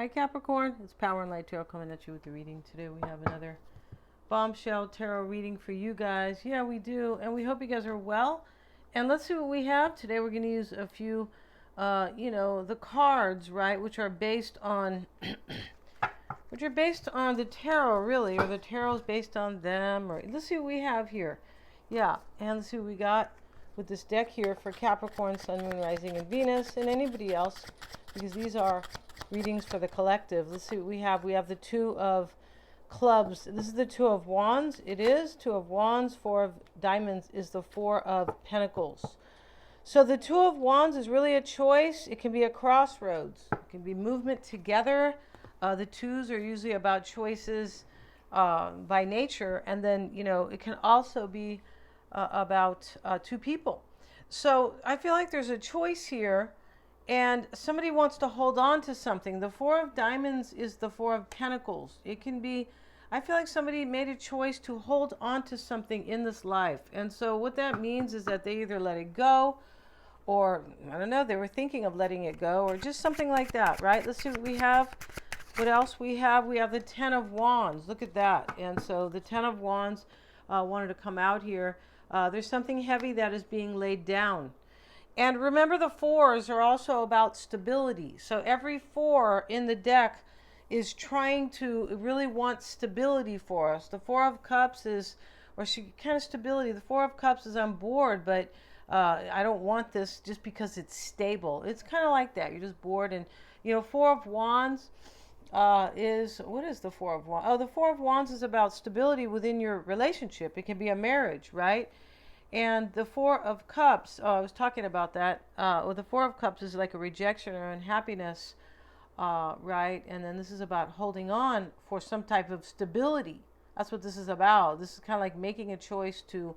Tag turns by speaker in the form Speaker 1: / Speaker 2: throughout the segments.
Speaker 1: Hi Capricorn, it's Power and Light Tarot coming at you with the reading. Today we have another bombshell tarot reading for you guys. Yeah, we do, and we hope you guys are well. And let's see what we have. Today we're going to use a few, the cards, right, which are based on, the tarot, really, or the tarot is based on them. Or let's see what we have here. Yeah, and let's see what we got with this deck here for Capricorn, Sun, Moon, Rising, and Venus, and anybody else, because these are readings for the collective. Let's see what we have. We have the Two of Clubs. This is the Two of Wands. It is Two of Wands. Four of Diamonds is the Four of Pentacles. So the Two of Wands is really a choice. It can be a crossroads. It can be movement together. The twos are usually about choices by nature. And then, it can also be about two people. So I feel like there's a choice here. And somebody wants to hold on to something. The Four of Diamonds is the Four of Pentacles. It can be, I feel like somebody made a choice to hold on to something in this life. And so what that means is that they either let it go, or, I don't know, they were thinking of letting it go, or just something like that, right? Let's see what we have. What else we have? We have the Ten of Wands. Look at that. And so the Ten of Wands wanted to come out here. There's something heavy that is being laid down. And remember, the fours are also about stability. So every four in the deck is trying to really want stability for us. The Four of Cups is, or she kind of stability. The Four of Cups is on board, but I don't want this just because it's stable. It's kind of like that. You're just bored. And, Four of Wands is, what is the Four of Wands? Oh, the Four of Wands is about stability within your relationship. It can be a marriage, right? And the Four of Cups, I was talking about that. The Four of Cups is like a rejection or unhappiness, right? And then this is about holding on for some type of stability. That's what this is about. This is kind of like making a choice to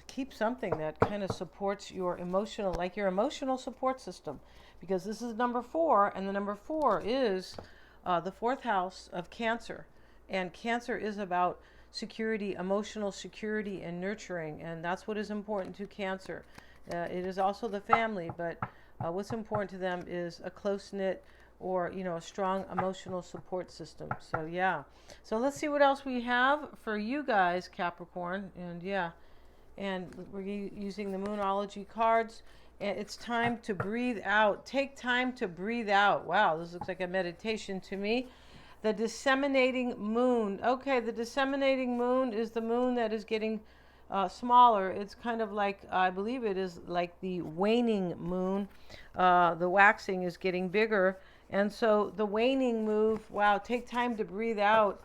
Speaker 1: keep something that kind of supports your emotional, like your emotional support system. Because this is number four, and the number four is the fourth house of Cancer. And Cancer is about security, emotional security, and nurturing, and that's what is important to Cancer. It is also the family, but what's important to them is a close-knit or a strong emotional support system. So yeah, so let's see what else we have for you guys, Capricorn. And and we're using the Moonology cards, and it's time to breathe out. Take time to breathe out. Wow, this looks like a meditation to me. The disseminating moon. Okay, the disseminating moon is the moon that is getting smaller. It's kind of like, I believe it is like the waning moon. The waxing is getting bigger. And so the waning move, wow, take time to breathe out.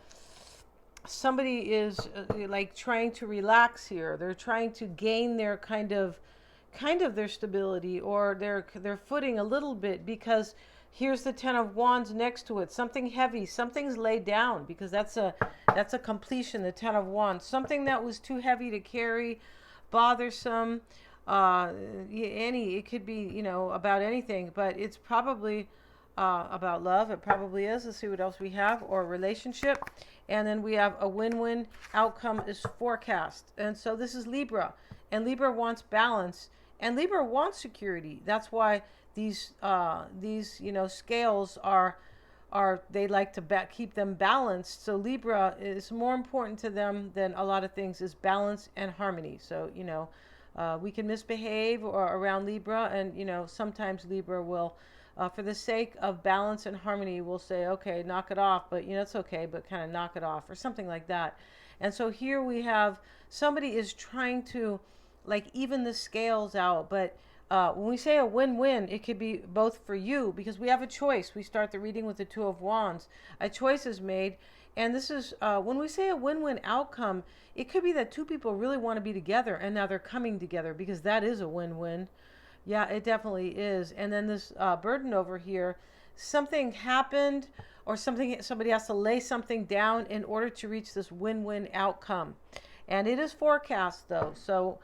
Speaker 1: Somebody is like trying to relax here. They're trying to gain their kind of their stability or their footing a little bit, because here's the Ten of Wands next to it. Something heavy, something's laid down, because that's a completion, the Ten of Wands. Something that was too heavy to carry, bothersome, it could be, about anything, but it's probably about love. It probably is. Let's see what else we have, or relationship. And then we have a win-win outcome is forecast. And so this is Libra, and Libra wants balance, and Libra wants security. That's why these scales are they like to keep them balanced. So Libra is more important to them than a lot of things, is balance and harmony. So we can misbehave around Libra, and sometimes Libra will, for the sake of balance and harmony, will say, okay, knock it off, but it's okay, but kind of knock it off, or something like that. And so here we have somebody is trying to like even the scales out, but when we say a win-win, it could be both for you, because we have a choice. We start the reading with the Two of Wands. A choice is made, and this is when we say a win-win outcome, it could be that two people really want to be together, and now they're coming together, because that is a win-win. Yeah, it definitely is. And then this burden over here, something happened, or somebody has to lay something down in order to reach this win-win outcome. And it is forecast, though, so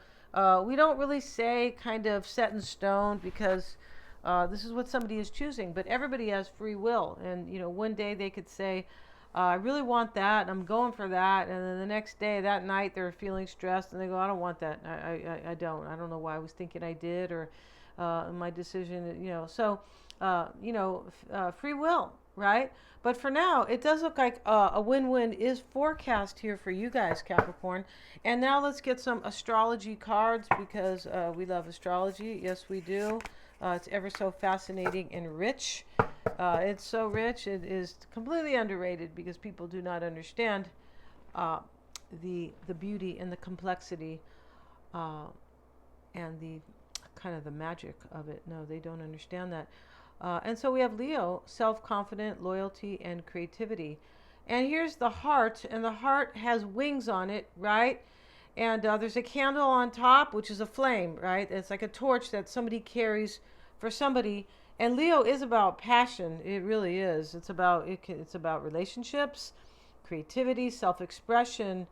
Speaker 1: we don't really say kind of set in stone, because this is what somebody is choosing, but everybody has free will. And one day they could say, I really want that, and I'm going for that, and then the next day, that night, they're feeling stressed, and they go, I don't want that. I don't know why I was thinking I did, or my decision, so free will, right? But for now, it does look like a win-win is forecast here for you guys, Capricorn. And now let's get some astrology cards because we love astrology. Yes, we do. It's ever so fascinating and rich. It's so rich. It is completely underrated because people do not understand the beauty and the complexity and the kind of the magic of it. No, they don't understand that. And so we have Leo, self-confident, loyalty, and creativity. And here's the heart, and the heart has wings on it, right? And there's a candle on top, which is a flame, right? It's like a torch that somebody carries for somebody. And Leo is about passion. It really is. It's about relationships, creativity, self-expression,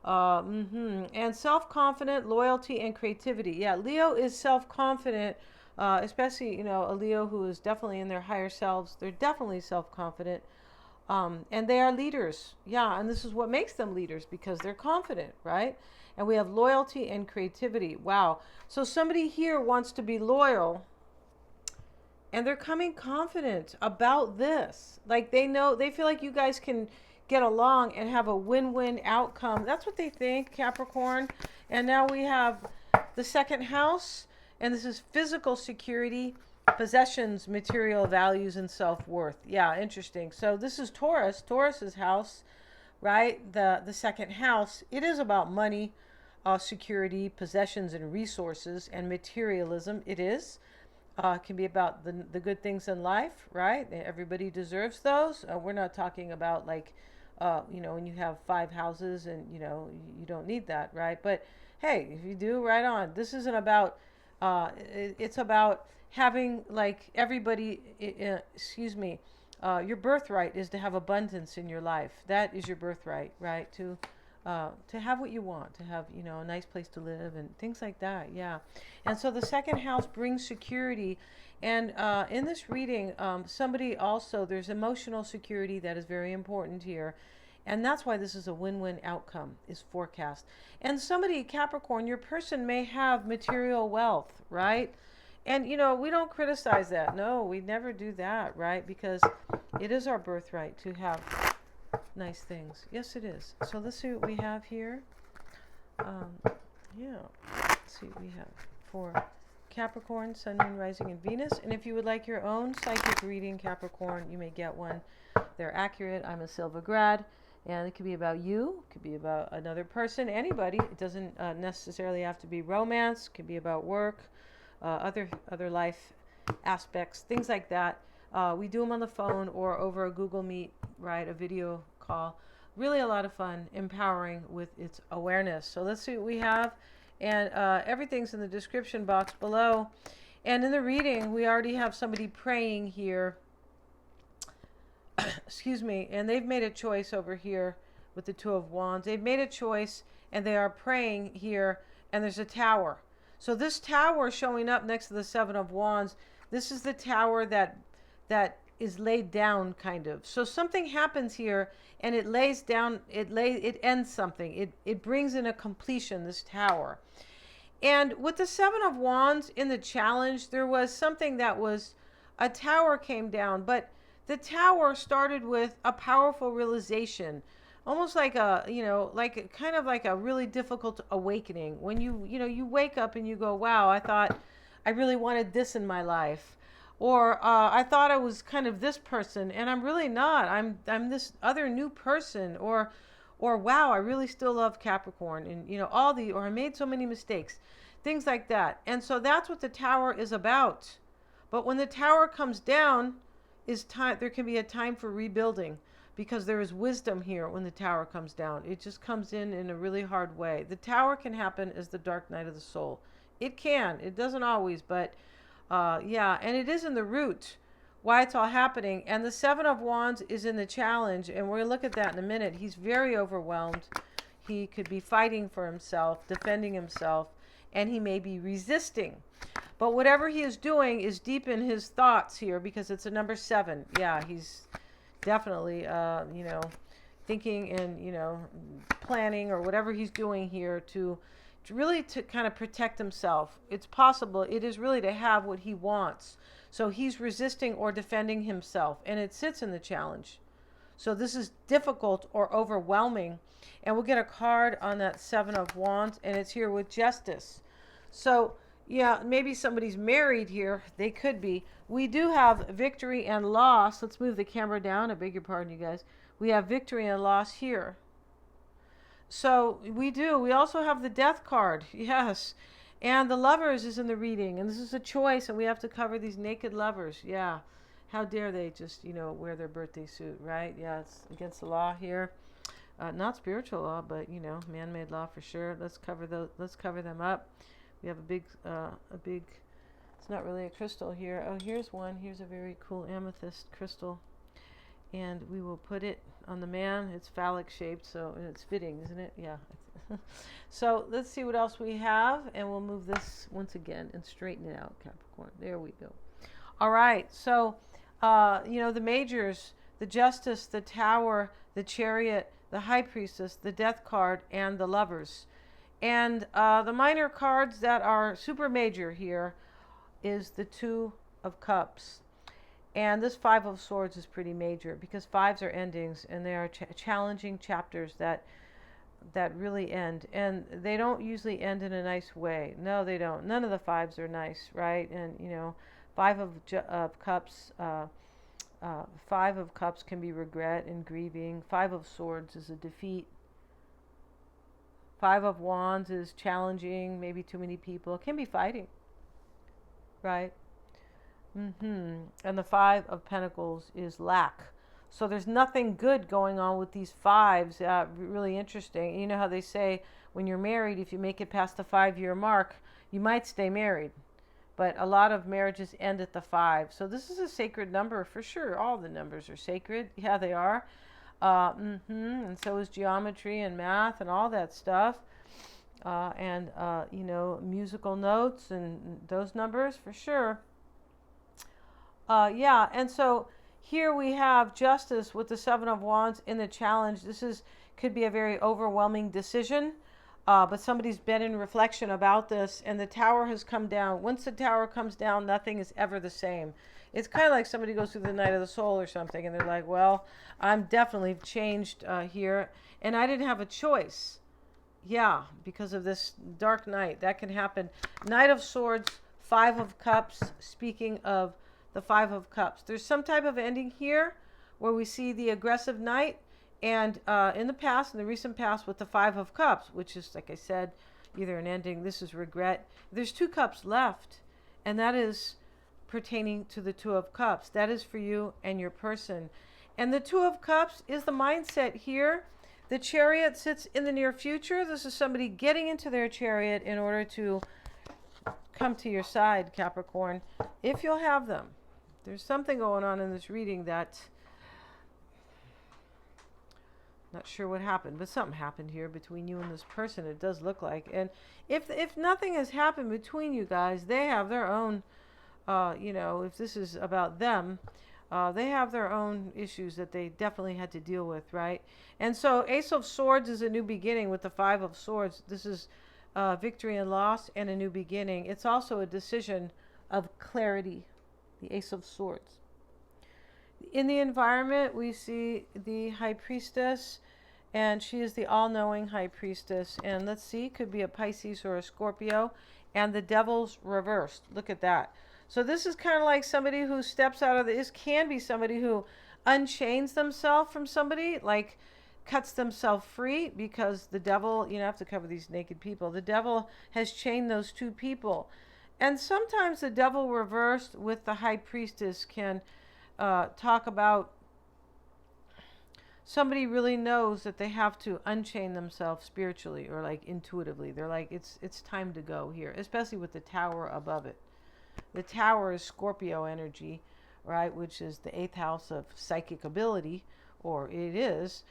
Speaker 1: and self-confident, loyalty, and creativity. Yeah, Leo is self-confident. Especially, a Leo who is definitely in their higher selves. They're definitely self-confident. And they are leaders. Yeah, and this is what makes them leaders because they're confident, right? And we have loyalty and creativity. Wow. So somebody here wants to be loyal and they're coming confident about this. Like they feel like you guys can get along and have a win-win outcome. That's what they think, Capricorn. And now we have the second house. And this is physical security, possessions, material values, and self-worth. Yeah, interesting. So this is Taurus, Taurus's house, right? The second house. It is about money, security, possessions, and resources, and materialism. It is. It can be about the good things in life, right? Everybody deserves those. We're not talking about like, when you have 5 houses and, you don't need that, right? But hey, if you do, right on. This isn't about... it's about having like everybody, your birthright is to have abundance in your life. That is your birthright, right? To have what you want, to have, a nice place to live and things like that. Yeah. And so the second house brings security. And in this reading, somebody also, there's emotional security that is very important here. And that's why this is a win-win outcome, is forecast. And somebody, Capricorn, your person may have material wealth, right? And, we don't criticize that. No, we never do that, right? Because it is our birthright to have nice things. Yes, it is. So let's see what we have here. Let's see what we have for Capricorn, Sun, Moon, Rising, and Venus. And if you would like your own psychic reading, Capricorn, you may get one. They're accurate. I'm a Silva grad. And it could be about you, it could be about another person, anybody. It doesn't necessarily have to be romance. It could be about work, other life aspects, things like that. We do them on the phone or over a Google Meet, right? A video call. Really a lot of fun, empowering with its awareness. So let's see what we have. And everything's in the description box below. And in the reading, we already have somebody praying here. Excuse me, and they've made a choice over here with the Two of Wands. They've made a choice and they are praying here, and there's a tower. So this tower showing up next to the Seven of Wands, this is the tower that is laid down kind of. So something happens here and it lays down, it ends something. It brings in a completion, this tower. And with the Seven of Wands in the challenge, there was something that was, a tower came down, but the tower started with a powerful realization, almost like kind of like a really difficult awakening. When you wake up and you go, wow, I thought I really wanted this in my life. Or I thought I was kind of this person and I'm really not. I'm this other new person. Or wow, I really still love Capricorn. And, or I made so many mistakes. Things like that. And so that's what the tower is about. But when the tower comes down, there can be a time for rebuilding, because there is wisdom here when the tower comes down. It just comes in a really hard way. The tower can happen as the dark night of the soul. It can. It doesn't always, but and it is in the root why it's all happening. And the Seven of Wands is in the challenge, and we're going to look at that in a minute. He's very overwhelmed. He could be fighting for himself, defending himself, and he may be resisting. But whatever he is doing is deep in his thoughts here, because it's a number 7. Yeah, he's definitely, thinking and, planning or whatever he's doing here to really to kind of protect himself. It's possible. It is really to have what he wants. So he's resisting or defending himself, and it sits in the challenge. So this is difficult or overwhelming. And we'll get a card on that Seven of Wands, and it's here with Justice. So yeah, maybe somebody's married here. They could be. We do have victory and loss. Let's move the camera down. I beg your pardon, you guys. We have victory and loss here. So we do. We also have the Death card. Yes. And the Lovers is in the reading. And this is a choice. And we have to cover these naked lovers. Yeah. How dare they just, wear their birthday suit, right? Yeah, it's against the law here. Not spiritual law, but, man-made law for sure. Let's cover them up. We have a big, it's not really a crystal here. Oh, here's one. Here's a very cool amethyst crystal. And we will put it on the man. It's phallic shaped, so it's fitting, isn't it? Yeah. So let's see what else we have. And we'll move this once again and straighten it out, Capricorn. There we go. All right. So, the majors, the Justice, the Tower, the Chariot, the High Priestess, the Death card, and the Lovers. And the minor cards that are super major here is the Two of Cups. And this Five of Swords is pretty major because fives are endings, and they are challenging chapters that really end. And they don't usually end in a nice way. No, they don't. None of the fives are nice, right? And, Five of Cups, Five of Cups can be regret and grieving. Five of Swords is a defeat. Five of Wands is challenging, maybe too many people. It can be fighting, right? And the Five of Pentacles is lack. So there's nothing good going on with these fives. Really interesting. You know how they say when you're married, if you make it past the 5-year mark, you might stay married. But a lot of marriages end at the 5. So this is a sacred number for sure. All the numbers are sacred. Yeah, they are. And so is geometry and math and all that stuff. And musical notes and those numbers for sure. Yeah, and so here we have Justice with the Seven of Wands in the challenge. This could be a very overwhelming decision, but somebody's been in reflection about this, and the Tower has come down. Once the Tower comes down, nothing is ever the same. It's kind of like somebody goes through the night of the soul or something, and they're like, well, I'm definitely changed here, and I didn't have a choice. Yeah, because of this dark night. That can happen. Knight of Swords, Five of Cups, speaking of the Five of Cups. There's some type of ending here where we see the aggressive knight, and in the recent past with the Five of Cups, which is, like I said, either an ending. This is regret. There's 2 cups left, and that is pertaining to the Two of Cups. That is for you and your person. And the Two of Cups is the mindset here. The Chariot sits in the near future. This is somebody getting into their chariot in order to come to your side, Capricorn, if you'll have them. There's something going on in this reading that not sure what happened, but something happened here between you and this person. It does look like. And if nothing has happened between you guys, they have their own, if this is about them, they have their own issues that they definitely had to deal with, right? And so Ace of Swords is a new beginning with the Five of Swords. This is victory and loss and a new beginning. It's also a decision of clarity, the Ace of Swords. In the environment, we see the High Priestess, and she is the all-knowing High Priestess. And let's see, could be a Pisces or a Scorpio. And the Devil's reversed. Look at that. So this is kind of like somebody who steps out of this can be somebody who unchains themselves from somebody, like cuts themselves free, because the devil, I have to cover these naked people. The devil has chained those 2 people. And sometimes the devil reversed with the High Priestess can talk about somebody really knows that they have to unchain themselves spiritually or like intuitively. They're like, it's time to go here, especially with the Tower above it. The Tower is Scorpio energy, right, which is the 8th house of psychic ability, or it is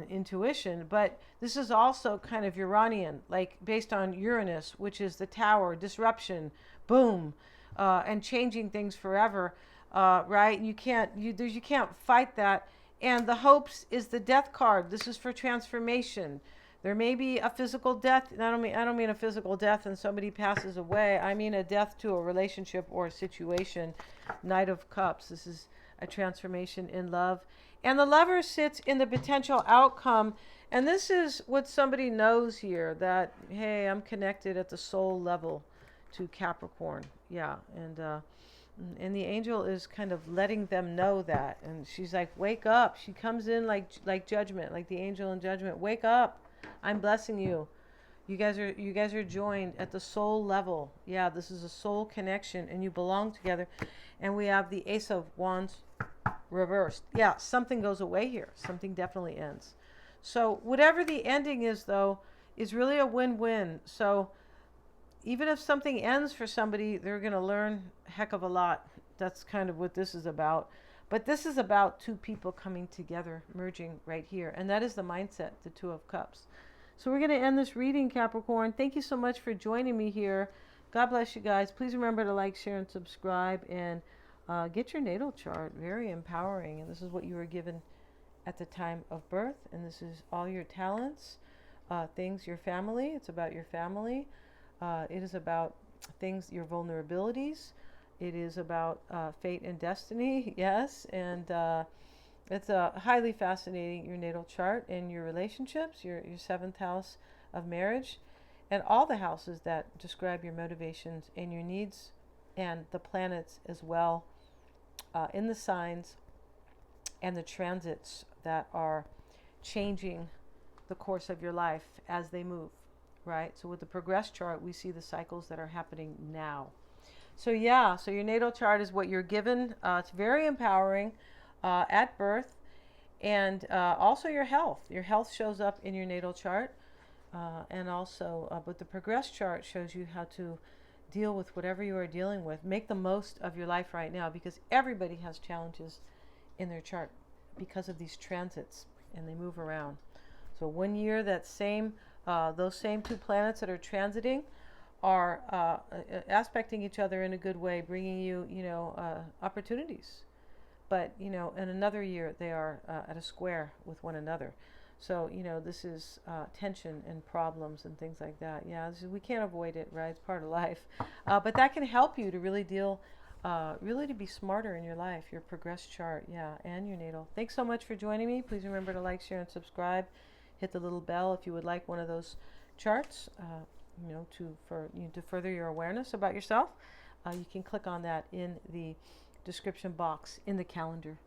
Speaker 1: intuition. But this is also kind of Uranian, like based on Uranus, which is the Tower, disruption, boom, and changing things forever. Right? You can't fight that. And the Hopes is the Death card. This is for transformation. There may be a physical death. I don't mean a physical death and somebody passes away. I mean a death to a relationship or a situation. Knight of Cups. This is a transformation in love. And the Lover sits in the potential outcome. And this is what somebody knows here, that, hey, I'm connected at the soul level to Capricorn. Yeah. And the angel is kind of letting them know that. And she's like, wake up. She comes in like judgment, like the angel in judgment. Wake up. I'm blessing you. You guys are joined at the soul level. Yeah, this is a soul connection and you belong together. And we have the Ace of Wands reversed. Yeah, something goes away here. Something definitely ends. So whatever the ending is, though, is really a win-win. So even if something ends for somebody, they're going to learn a heck of a lot. That's kind of what this is about. But this is about two people coming together, merging right here. And that is the mindset, the Two of Cups. So we're going to end this reading, Capricorn. Thank you so much for joining me here. God bless you guys. Please remember to like, share, and subscribe. And get your natal chart. Very empowering. And this is what you were given at the time of birth. And this is all your talents, things, your family. It's about your family. It is about things, your vulnerabilities. It is about fate and destiny. Yes. And it's highly fascinating, your natal chart and your relationships, your seventh house of marriage, and all the houses that describe your motivations and your needs, and the planets as well, in the signs and the transits that are changing the course of your life as they move, right? So with the progress chart, we see the cycles that are happening now. So yeah, so your natal chart is what you're given. It's very empowering at birth. And also your health. Your health shows up in your natal chart. And also, but the progress chart shows you how to deal with whatever you are dealing with. Make the most of your life right now, because everybody has challenges in their chart because of these transits, and they move around. So 1 year, those same two planets that are transiting are aspecting each other in a good way, bringing you, opportunities. But, in another year, they are at a square with one another. So, this is tension and problems and things like that. Yeah, we can't avoid it, right? It's part of life. But that can help you to really really to be smarter in your life, your progress chart, yeah, and your natal. Thanks so much for joining me. Please remember to like, share, and subscribe. Hit the little bell if you would like one of those charts, to further your awareness about yourself. You can click on that in the description box in the calendar.